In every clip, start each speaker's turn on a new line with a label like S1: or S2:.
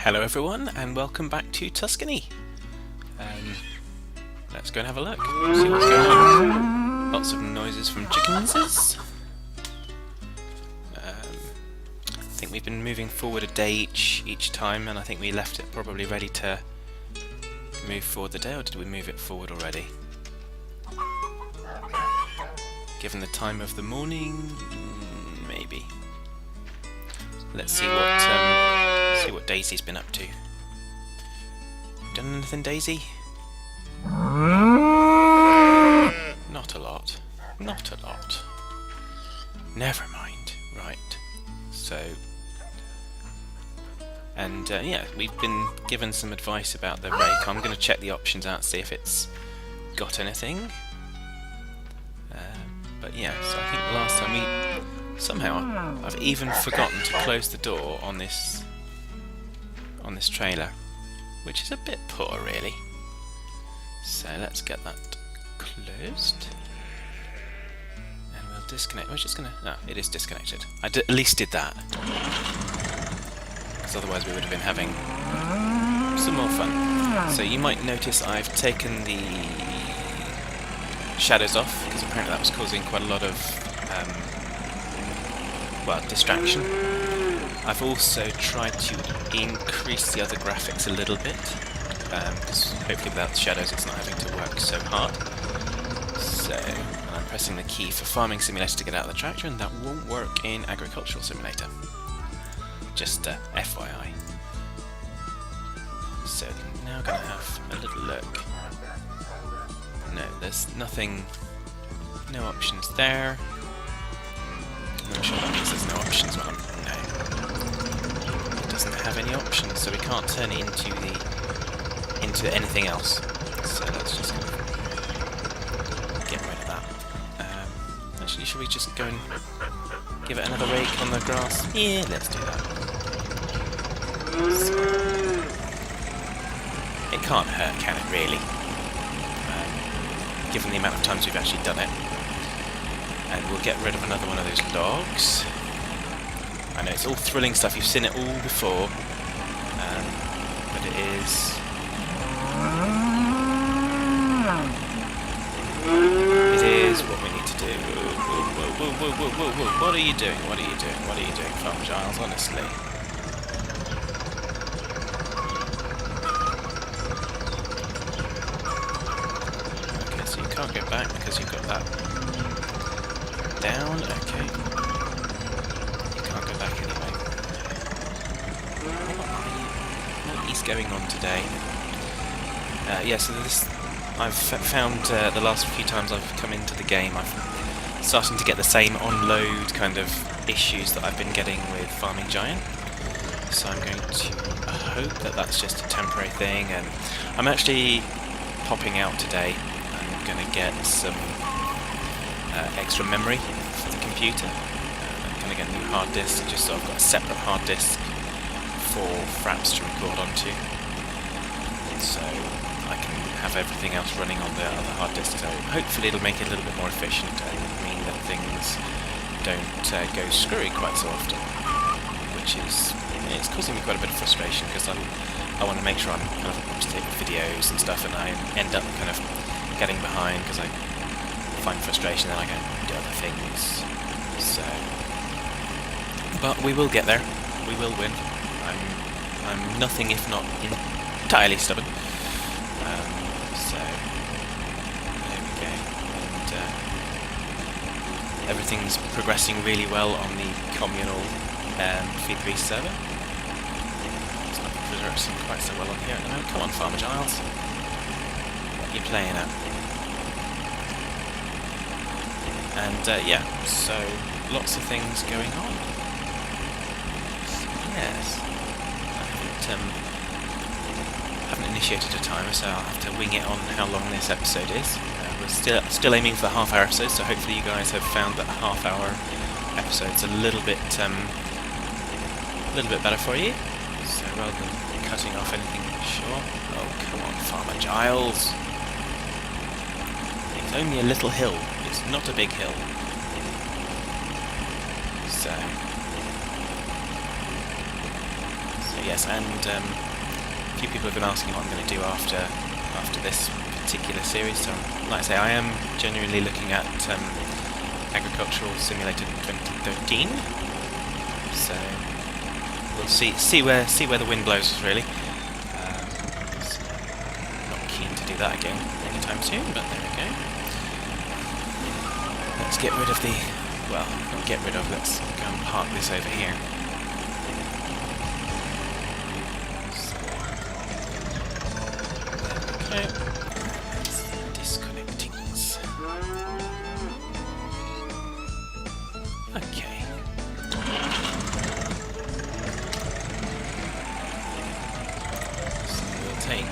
S1: Hello everyone and welcome back to Tuscany. Let's go and have a look, see what's going on. Lots of noises from chickens. I think we've been moving forward a day each time, and I think we left it probably ready to move forward the day, or did we move it forward already? Given the time of the morning, maybe. Let's see what Daisy's been up to. Done anything, Daisy? Not a lot. Not a lot. Never mind. Right. So... And yeah, we've been given some advice about the rake. I'm going to check the options out, see if it's got anything. But yeah, so I think last time we... Somehow, I've even forgotten to close the door on this trailer, which is a bit poor, really. So let's get that closed, and we'll disconnect. We're just gonna. No, it is disconnected. I at least did that, because otherwise we would have been having some more fun. So you might notice I've taken the shadows off, because apparently that was causing quite a lot of distraction. I've also tried to increase the other graphics a little bit, because hopefully without the shadows it's not having to work so hard. So, and I'm pressing the key for Farming Simulator to get out of the tractor, and that won't work in Agricultural Simulator. Just FYI. So now going to have a little look. No, there's nothing, no options there. I'm sure that means there's no options. Well, no. It doesn't have any options, so we can't turn it into anything else. So let's just get rid of that. Actually, should we just go and give it another rake on the grass? Yeah, let's do that. So, it can't hurt, can it, really? Given the amount of times we've actually done it. And we'll get rid of another one of those logs. I know it's all thrilling stuff, you've seen it all before, but it is... It is what we need to do. Whoa. What are you doing? What are you doing? What are you doing, Farmer Giles, honestly? Okay, so you can't get back because you've got that down, okay. You can't go back anyway. What is going on today? Yeah, so this... I've found the last few times I've come into the game, I'm starting to get the same on-load kind of issues that I've been getting with Farming Giant. So I'm going to hope that that's just a temporary thing, and I'm actually popping out today. I'm going to get some extra memory for the computer. I'm going to get a new hard disk, just so I've got a separate hard disk for fraps to record onto, so I can have everything else running on the other hard disk. So hopefully it'll make it a little bit more efficient and mean that things don't go screwy quite so often, which is, it's causing me quite a bit of frustration, because I want to make sure I'm kind of up to date with videos and stuff, and I end up kind of getting behind because I find frustration and I go do other things. So, but we will get there. We will win. I'm nothing if not entirely stubborn. So there we go. And everything's progressing really well on the communal V3 server. It's not progressing quite so well on here at the moment. Come on, Farmer Giles. What are you playing at? And yeah, so lots of things going on. So, yes, I haven't initiated a timer, so I'll have to wing it on how long this episode is. We're still aiming for the half-hour episode, so hopefully you guys have found that the half-hour episode's a little bit better for you. So rather than cutting off anything short, oh come on, Farmer Giles. It's only a little hill. It's not a big hill. So So yes, and a few people have been asking what I'm going to do after this particular series. So, like I say, I am genuinely looking at Agricultural Simulator 2013. So we'll see where the wind blows us, really. So not keen to do that again anytime soon, but there we go. Let's get rid of the, well, not get rid of, let's go and park this over here. So, there we go. Disconnecting. Okay. So we'll take, I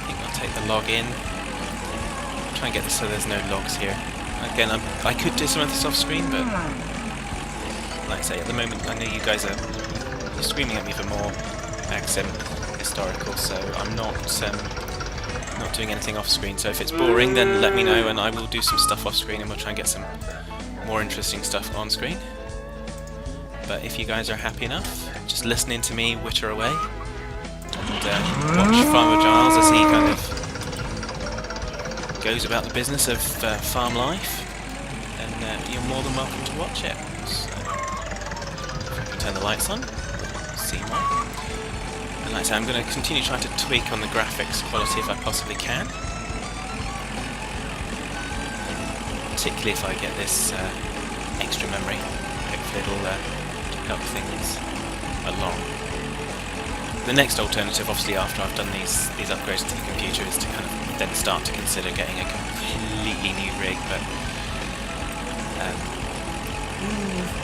S1: think I'll take the log in. Try and get this so there's no logs here. Again, I could do some of this off screen, but like I say, at the moment I know you guys are screaming at me for more accent historical, so I'm not doing anything off screen. So if it's boring, then let me know and I will do some stuff off screen and we'll try and get some more interesting stuff on screen. But if you guys are happy enough, just listening to me witter away and watch Farmer Giles as he kind of goes about the business of farm life, then you're more than welcome to watch it. So, if I can turn the lights on, see more. And like I say, I'm going to continue trying to tweak on the graphics quality if I possibly can. Particularly if I get this extra memory. Hopefully it'll help things along. The next alternative, obviously, after I've done these upgrades to the computer, is to kind of then start to consider getting a completely new rig, but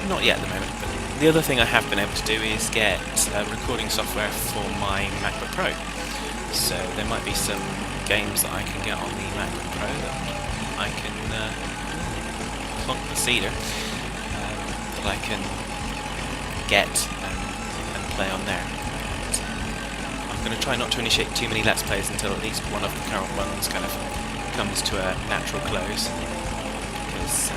S1: not yet at the moment. But the other thing I have been able to do is get recording software for my MacBook Pro. So there might be some games that I can get on the MacBook Pro that I can plonk the cedar that I can get and play on there. I'm going to try not to initiate too many Let's Plays until at least one of the current ones kind of comes to a natural close, because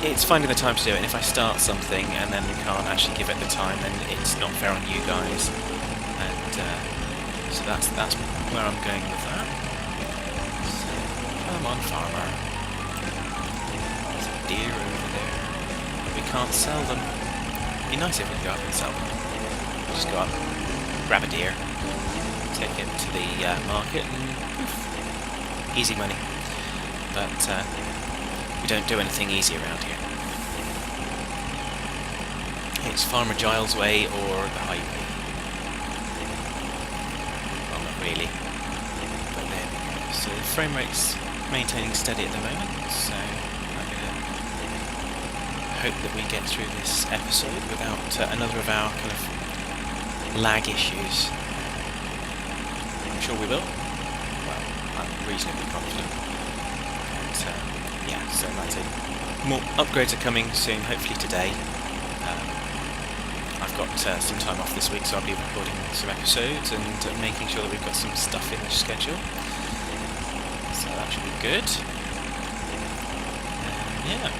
S1: it's finding the time to do it, and if I start something and then can't actually give it the time, then it's not fair on you guys, and so that's where I'm going with that. So, come on, farmer. There's a deer over there, but we can't sell them. It'd be nice if we could go up and sell them. We'll just go up, grab a deer, take it to the market, and poof, easy money. But we don't do anything easy around here. It's Farmer Giles' way or the highway. Well, not really, but there we go. So the frame rate's maintaining steady at the moment, so I'm going to hope that we get through this episode without another of our kind of lag issues. I'm sure we will. Well, I'm reasonably confident. But, yeah, so like I say, more upgrades are coming soon, hopefully today. I've got some time off this week, so I'll be recording some episodes and making sure that we've got some stuff in the schedule. So that should be good. Yeah.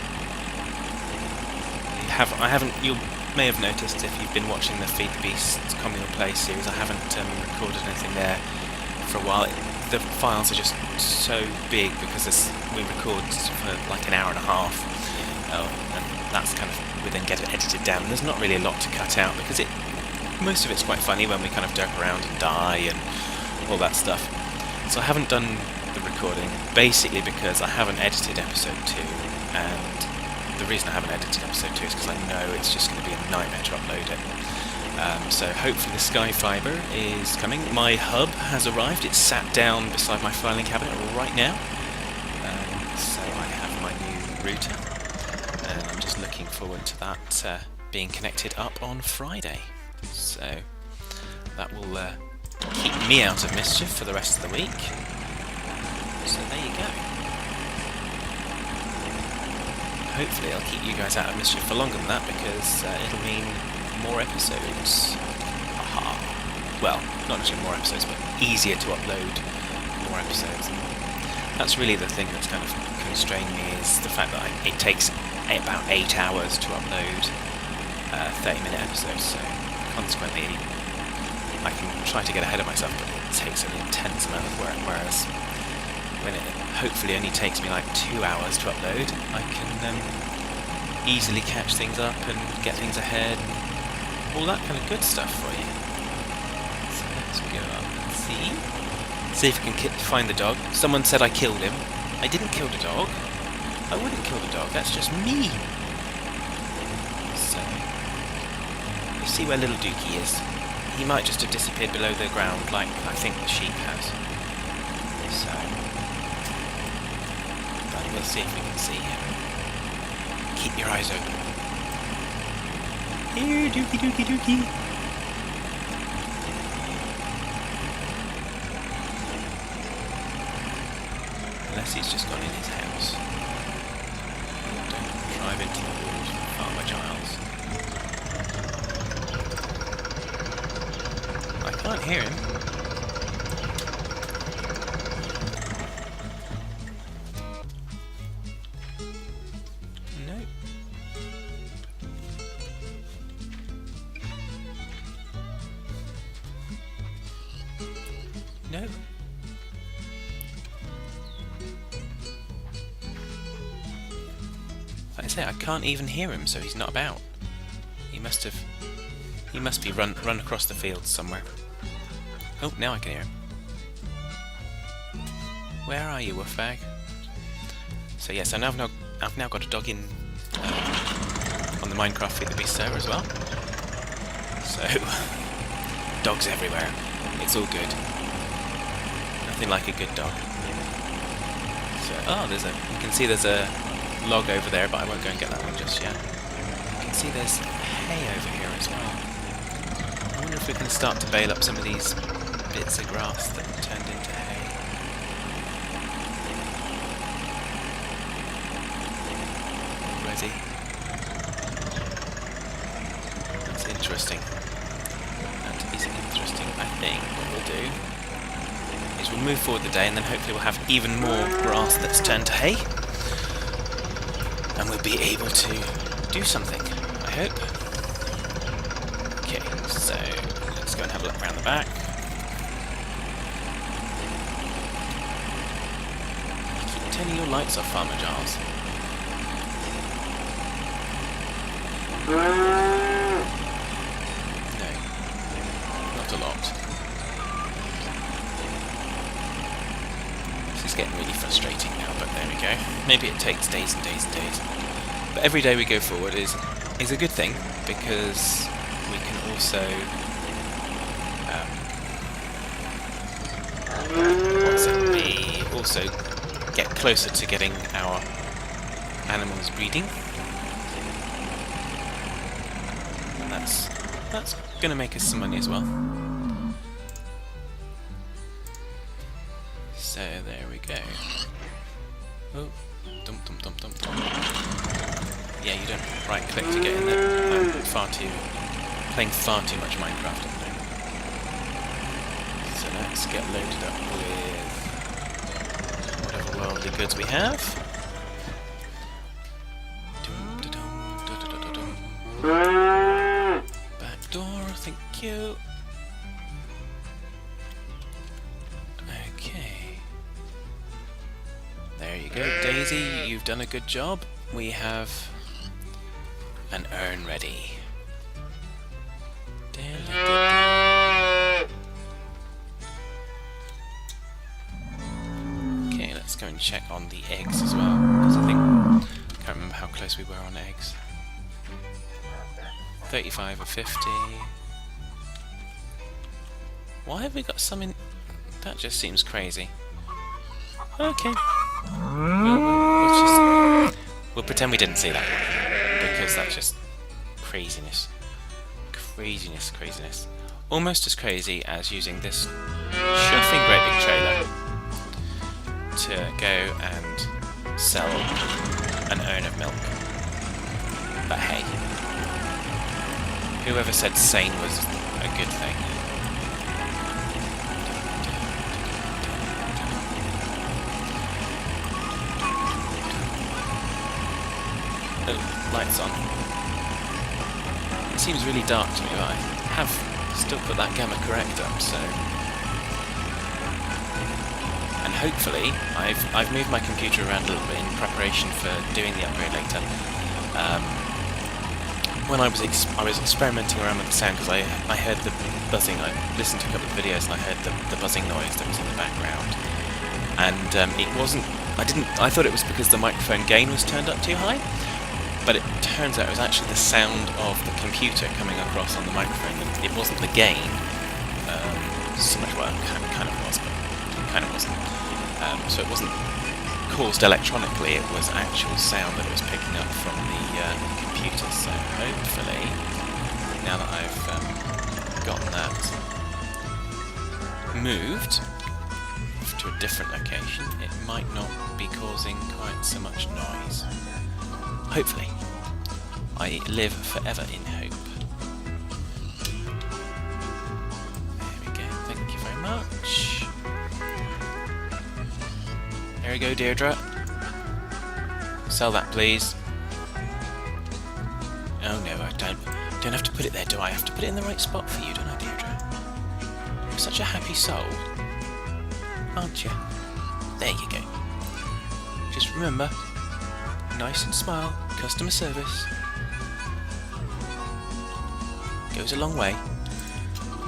S1: You may have noticed if you've been watching the Feed the Beast Communal Play series, I haven't recorded anything there for a while. The files are just so big because we record for like an hour and a half, and that's kind of, we then get it edited down. And there's not really a lot to cut out because most of it's quite funny when we kind of duck around and die and all that stuff. So I haven't done the recording basically because I haven't edited episode 2, and the reason I haven't edited episode 2 is because I know it's just going to be a nightmare to upload it. So hopefully the Sky Fiber is coming. My hub has arrived. It's sat down beside my filing cabinet right now. So I have my new router, and I'm just looking forward to that being connected up on Friday. So that will keep me out of mischief for the rest of the week. So there you go. Hopefully I'll keep you guys out of mischief for longer than that, because it'll mean more episodes. Aha. Well, not necessarily more episodes, but easier to upload more episodes. And that's really the thing that's kind of constrained me, is the fact that it takes about 8 hours to upload 30-minute episodes, so consequently I can try to get ahead of myself, but it takes an intense amount of work, whereas when it hopefully only takes me like 2 hours to upload, I can easily catch things up and get things ahead and all that kind of good stuff for you. So let's go up and see if we can find the dog. Someone said I killed him. I didn't kill the dog. I wouldn't kill the dog, that's just mean. So, you see where little Dookie is. He might just have disappeared below the ground like I think the sheep has. So, but we'll see if we can see him. Keep your eyes open. Here, Dookie, Dookie, Dookie. Unless he's just gone in his house. Don't drive into the walls, Farmer Giles. I can't hear him. No. No. Like I say, I can't even hear him, so he's not about. He must be run across the fields somewhere. Oh, now I can hear him. Where are you, Wolfbag? So yes, I know I've now got a dog in on the Minecraft Feed the Beast server as well. So dogs everywhere. It's all good. Nothing like a good dog. So you can see there's a log over there, but I won't go and get that one just yet. You can see there's hay over here as well. I wonder if we can start to bale up some of these bits of grass that turned into hay. Already. That's interesting. That is interesting. I think what we'll do is we'll move forward the day and then hopefully we'll have even more grass that's turned to hay. And we'll be able to do something, I hope. Okay, so let's go and have a look around the back. Keep turning your lights off, Farmer Giles. No, not a lot. This is getting really frustrating now, but there we go. Maybe it takes days and days and days. But every day we go forward is a good thing, because we can also we also get closer to getting our animals breeding, and that's going to make us some money as well. So there we go. Oh, dum dum dum dum dum. Yeah, you don't right click to get in there. I'm playing far too much Minecraft at the moment. So let's get loaded up with whatever worldly goods we have. Dum, da, dum, da, da, da, da, dum. Back door, thank you. Okay. There you go, Daisy, you've done a good job. We have an urn ready. Okay, let's go and check on the eggs as well, because I can't remember how close we were on eggs. 35 or 50. Why have we got some in? That just seems crazy. Okay. We'll pretend we didn't see that, because that's just craziness. Craziness. Almost as crazy as using this shuffling great big trailer to go and sell an urn of milk. But hey, whoever said sane was a good thing? Oh, lights on. It seems really dark to me, but I have still put that gamma correct up, so... And hopefully, I've moved my computer around a little bit in preparation for doing the upgrade later. When I was experimenting around with the sound, because I heard the buzzing. I listened to a couple of videos and I heard the buzzing noise that was in the background, and it wasn't. I thought it was because the microphone gain was turned up too high, but it turns out it was actually the sound of the computer coming across on the microphone. It wasn't the gain so much. Well, it kind of was, but it kind of wasn't. So it wasn't caused electronically. It was actual sound that it was picking up from the computer. So hopefully, now that I've gotten that moved to a different location, it might not be causing quite so much noise. Hopefully. I live forever in hope. There we go, thank you very much. There we go, Deirdre. Sell that, please. Oh no, I don't have to put it there, do I? I have to put it in the right spot for you, don't I, Deirdre? You're such a happy soul, aren't you? There you go. Just remember, nice and smile, customer service. Goes a long way.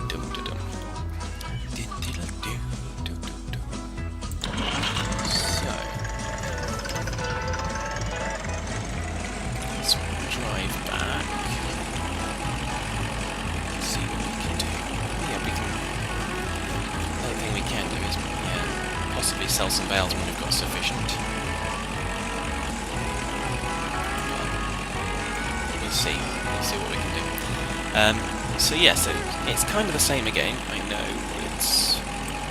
S1: Dum dum dum. So let's drive back. Let's see what we can do. Yeah, we can. Another thing we can do is possibly sell some bales when we've got sufficient. We'll see. We'll see what we can do. So yeah, so it's kind of the same again. I know it's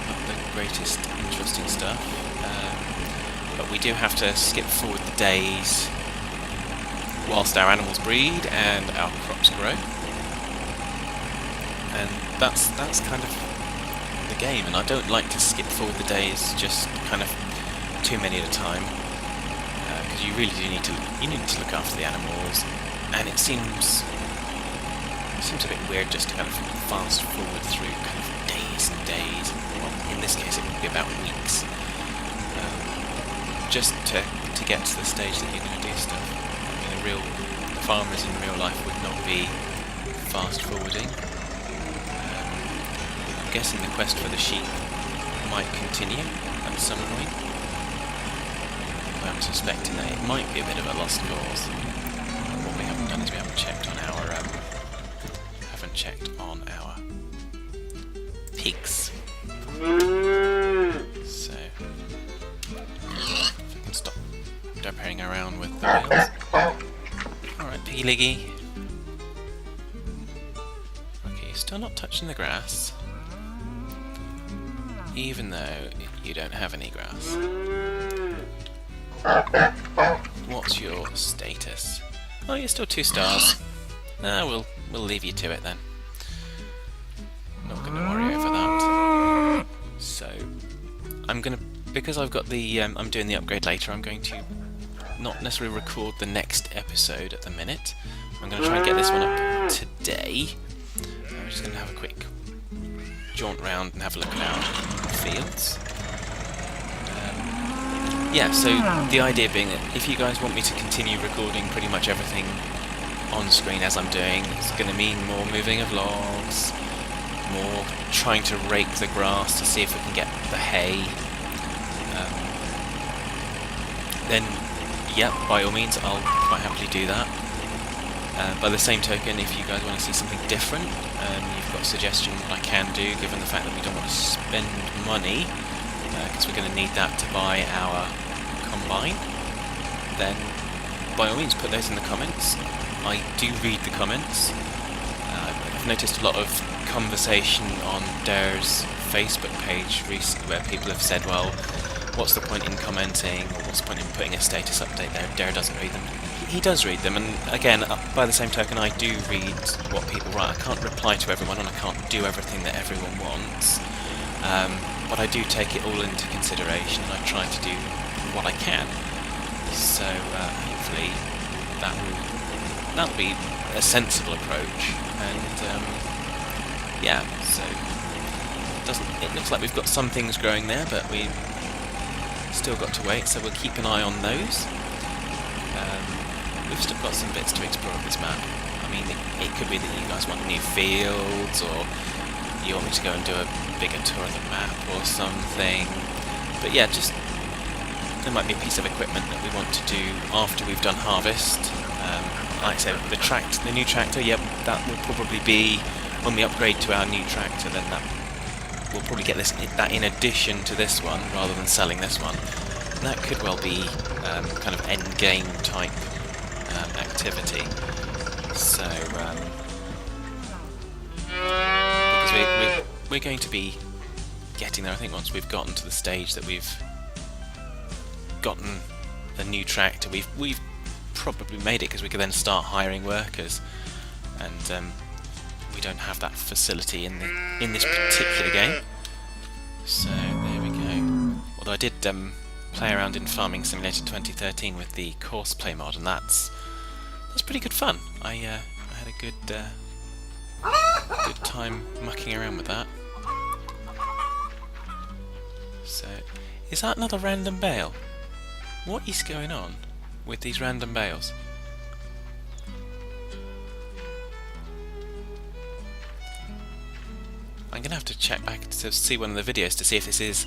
S1: not the greatest interesting stuff, but we do have to skip forward the days whilst our animals breed and our crops grow, and that's kind of the game. And I don't like to skip forward the days just kind of too many at a time, because you really do need to look after the animals, and it seems a bit weird just to kind of fast forward through kind of days and days. Well, in this case it would be about weeks, just to get to the stage that you're going to do stuff. I mean, the farmers in real life would not be fast forwarding. I'm guessing the quest for the sheep might continue at some point. I'm suspecting that it might be a bit of a lost cause. What we haven't done is we haven't checked on our pigs. So if we can stop dappering around with the wheels. Alright, Piggy Liggy. Okay, you're still not touching the grass, even though you don't have any grass. What's your status? Oh, you're still 2 stars. We'll leave you to it then. Not going to worry over that. So, because I've got the, I'm doing the upgrade later, I'm going to not necessarily record the next episode at the minute. I'm going to try and get this one up today. I'm just going to have a quick jaunt round and have a look at our fields. Yeah, so the idea being that if you guys want me to continue recording pretty much everything on screen as I'm doing, it's going to mean more moving of logs, more trying to rake the grass to see if we can get the hay. Then, yeah, by all means, I'll quite happily do that. By the same token, if you guys want to see something different, you've got a suggestion what I can do, given the fact that we don't want to spend money, because we're going to need that to buy our combine, then by all means put those in the comments. I do read the comments. I've noticed a lot of conversation on Dare's Facebook page recently where people have said, well, what's the point in commenting, or what's the point in putting a status update there? Dare doesn't read them. He does read them, and again, by the same token, I do read what people write. I can't reply to everyone, and I can't do everything that everyone wants, but I do take it all into consideration, and I try to do what I can. So hopefully that'll be a sensible approach. And yeah, so it looks like we've got some things growing there, but we've still got to wait. So we'll keep an eye on those. We've still got some bits to explore of this map. I mean, it could be that you guys want new fields, or you want me to go and do a bigger tour of the map or something. But yeah, just there might be a piece of equipment that we want to do after we've done harvest. Like I said, the new tractor, yep, that will probably be when we upgrade to our new tractor. Then we'll probably get that in addition to this one, rather than selling this one. And that could well be kind of end game type activity. So because we're going to be getting there, I think, once we've gotten to the stage that we've gotten a new tractor. We've probably made it, because we can then start hiring workers, and we don't have that facility in this particular game. So there we go. Although I did play around in Farming Simulator 2013 with the course play mod, and that's pretty good fun. I had a good time mucking around with that. So, is that another random bale? What is going on with these random bales? I'm gonna have to check back to see one of the videos to see if this is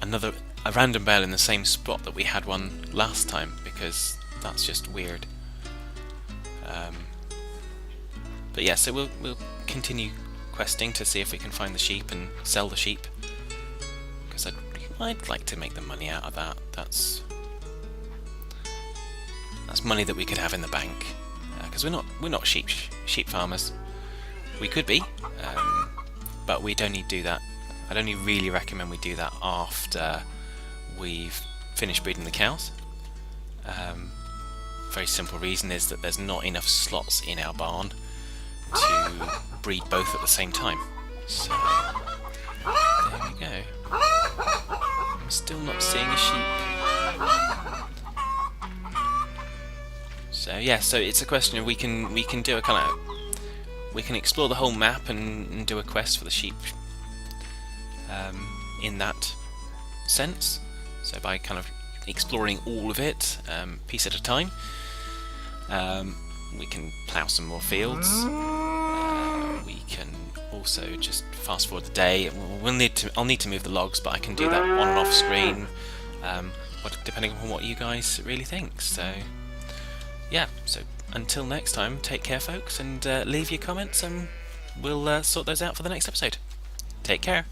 S1: a random bale in the same spot that we had one last time, because that's just weird. But yeah, so we'll continue questing to see if we can find the sheep and sell the sheep, because I'd like to make the money out of that. That's money that we could have in the bank, because we're not sheep farmers. We could be, but we'd only do that. I'd only really recommend we do that after we've finished breeding the cows. Very simple reason is that there's not enough slots in our barn to breed both at the same time. So there we go. I'm still not seeing a sheep. So yeah, so it's a question of we can do a kind of, we can explore the whole map and do a quest for the sheep in that sense. So by kind of exploring all of it, piece at a time, we can plough some more fields. We can also just fast forward the day. I'll need to move the logs, but I can do that on and off screen, depending on what you guys really think. So yeah, so until next time, take care, folks, and leave your comments, and we'll sort those out for the next episode. Take care.